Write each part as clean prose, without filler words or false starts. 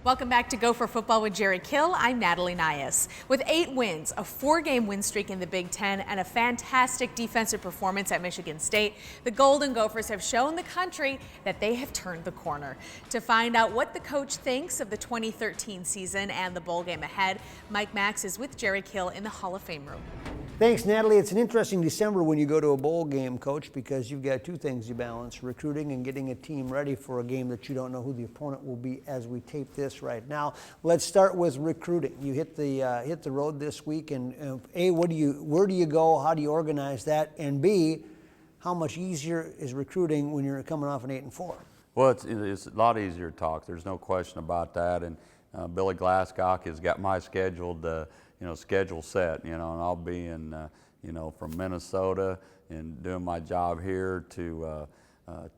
Welcome back to Gopher Football with Jerry Kill. I'm Natalie Nias. With 8 wins, a 4-game win streak in the Big Ten, and a fantastic defensive performance at Michigan State, the Golden Gophers have shown the country that they have turned the corner. To find out what the coach thinks of the 2013 season and the bowl game ahead, Mike Max is with Jerry Kill in the Hall of Fame room. Thanks, Natalie. It's an interesting December when you go to a bowl game, Coach, because you've got two things you balance: recruiting and getting a team ready for a game that you don't know who the opponent will be as we tape this right now. Let's start with recruiting. You hit the road this week, and A, where do you go? How do you organize that? And B, how much easier is recruiting when you're coming off an 8-4? Well, it's a lot easier to talk. There's no question about that. And Billy Glasscock has got my schedule set, and I'll be in, from Minnesota and doing my job here to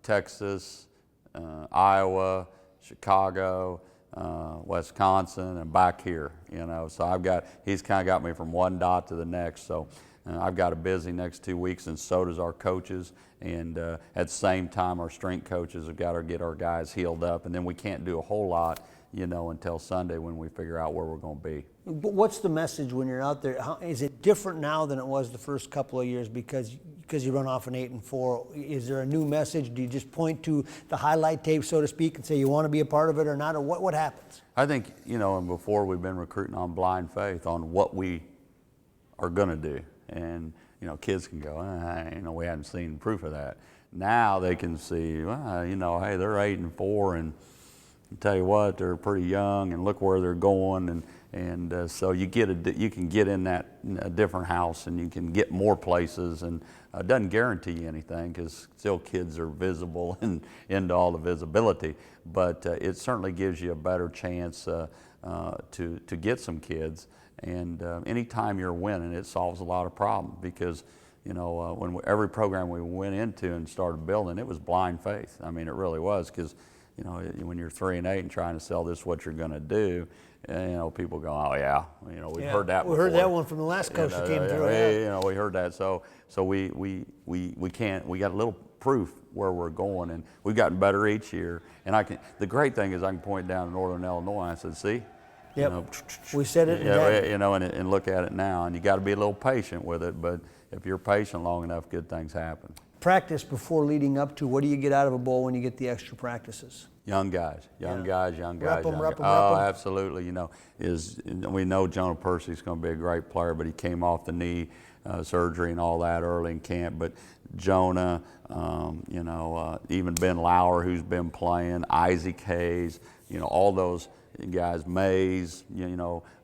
Texas, Iowa, Chicago, Wisconsin, and back here, So he's kind of got me from one dot to the next. So I've got a busy next 2 weeks, and so does our coaches. And at the same time, our strength coaches have got to get our guys healed up, and then we can't do a whole lot, until Sunday when we figure out where we're going to be. But what's the message when you're out there? Is it different now than it was the first couple of years because you run off an 8-4? Is there a new message? Do you just point to the highlight tape, so to speak, and say you want to be a part of it or not, or what happens? I think, and before we've been recruiting on blind faith on what we are going to do. And, kids can go, we haven't seen proof of that. Now they can see, well, hey, they're 8-4, and I tell you what, they're pretty young, and look where they're going, and so you can get in a different house, and you can get more places, and it doesn't guarantee you anything because still kids are visible and into all the visibility, but it certainly gives you a better chance to get some kids. And anytime you're winning, it solves a lot of problems because, every program we went into and started building, it was blind faith. I mean, it really was because, when you're 3-8 and trying to sell this what you're going to do, people go, oh yeah, we've heard that before. We heard that one from the last coach that came through. We heard that. So we can't. We got a little proof where we're going, and we've gotten better each year. And the great thing is I can point down to Northern Illinois and I said, see. Yep. We said it. And look at it now, and you got to be a little patient with it. But if you're patient long enough, good things happen. Practice before leading up to, what do you get out of a bowl when you get the extra practices? Young guys. Rep 'em. Absolutely. We know Jonah Percy's going to be a great player, but he came off the knee surgery and all that early in camp. But Jonah, even Ben Lauer, who's been playing, Isaac Hayes, all those guys, Mays,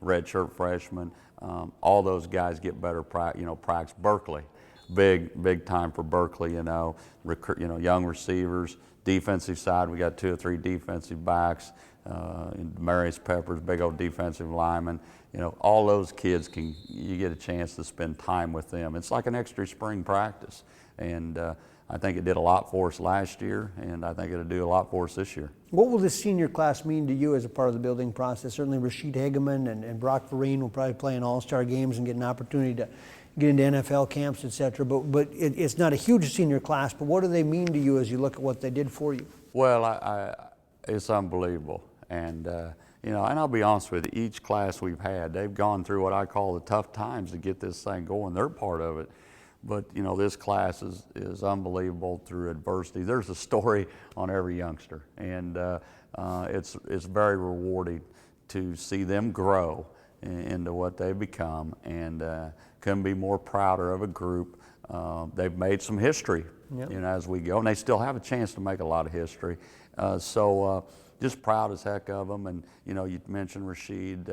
redshirt freshman, all those guys get better practice. Berkeley, big time for Berkeley, young receivers. Defensive side, we got 2 or 3 defensive backs. Marius Peppers, big old defensive lineman. All those kids you get a chance to spend time with them. It's like an extra spring practice, and I think it did a lot for us last year, and I think it'll do a lot for us this year. What will the senior class mean to you as a part of the building process? Certainly Rashid Hageman and Brock Vereen will probably play in all-star games and get an opportunity to get into NFL camps, et cetera. But it's not a huge senior class, but what do they mean to you as you look at what they did for you? Well, it's unbelievable. And, and I'll be honest with you, each class we've had, they've gone through what I call the tough times to get this thing going. They're part of it. But, this class is unbelievable through adversity. There's a story on every youngster. And it's very rewarding to see them grow into what they've become, and couldn't be more prouder of a group. They've made some history, as we go, and they still have a chance to make a lot of history. Just proud as heck of them. And you mentioned Rashid,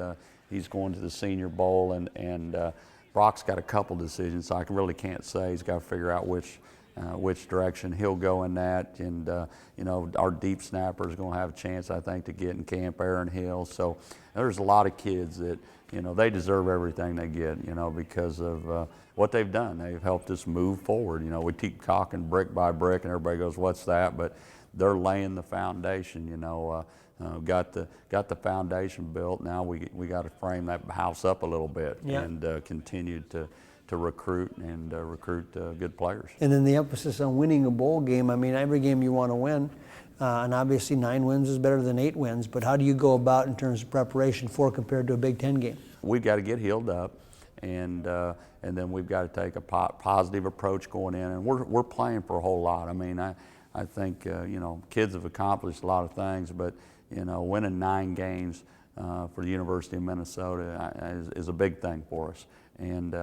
he's going to the Senior Bowl, and Brock's got a couple decisions, so I really can't say. He's got to figure out which direction he'll go in that. And our deep snapper is going to have a chance, I think, to get in camp, Aaron Hill. So there's a lot of kids that they deserve everything they get, because of what they've done. They've helped us move forward. We keep talking brick by brick, and everybody goes, "What's that?" But they're laying the foundation. Got the foundation built. Now we got to frame that house up a little bit and continue to recruit and recruit good players. And then the emphasis on winning a bowl game. I mean, every game you want to win. And obviously 9 wins is better than 8 wins, but how do you go about in terms of preparation for compared to a Big Ten game? We've got to get healed up, and then we've got to take a positive approach going in, and we're playing for a whole lot. I mean, I think you know, kids have accomplished a lot of things, but you know, winning 9 games for the University of Minnesota is a big thing for us, and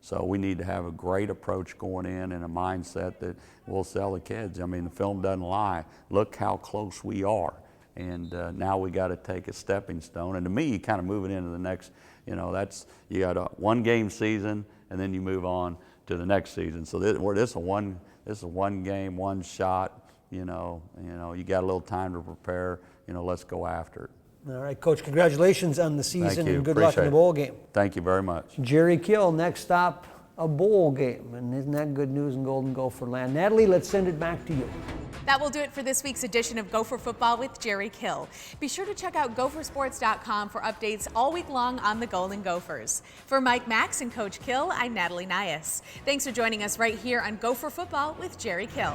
so we need to have a great approach going in and a mindset that will sell the kids. I mean, the film doesn't lie. Look how close we are. And now we got to take a stepping stone. And to me, kind of moving into the next, you know, you got a 1-game season, and then you move on to the next season. So this is a 1 game, 1 shot. You know, you got a little time to prepare. You know, let's go after it. All right, Coach, congratulations on the season. Thank you. And good luck in the Appreciate it. bowl game. Thank you very much. Jerry Kill, next stop, a bowl game. And isn't that good news in Golden Gopher land? Natalie, let's send it back to you. That will do it for this week's edition of Gopher Football with Jerry Kill. Be sure to check out gophersports.com for updates all week long on the Golden Gophers. For Mike Max and Coach Kill, I'm Natalie Nias. Thanks for joining us right here on Gopher Football with Jerry Kill.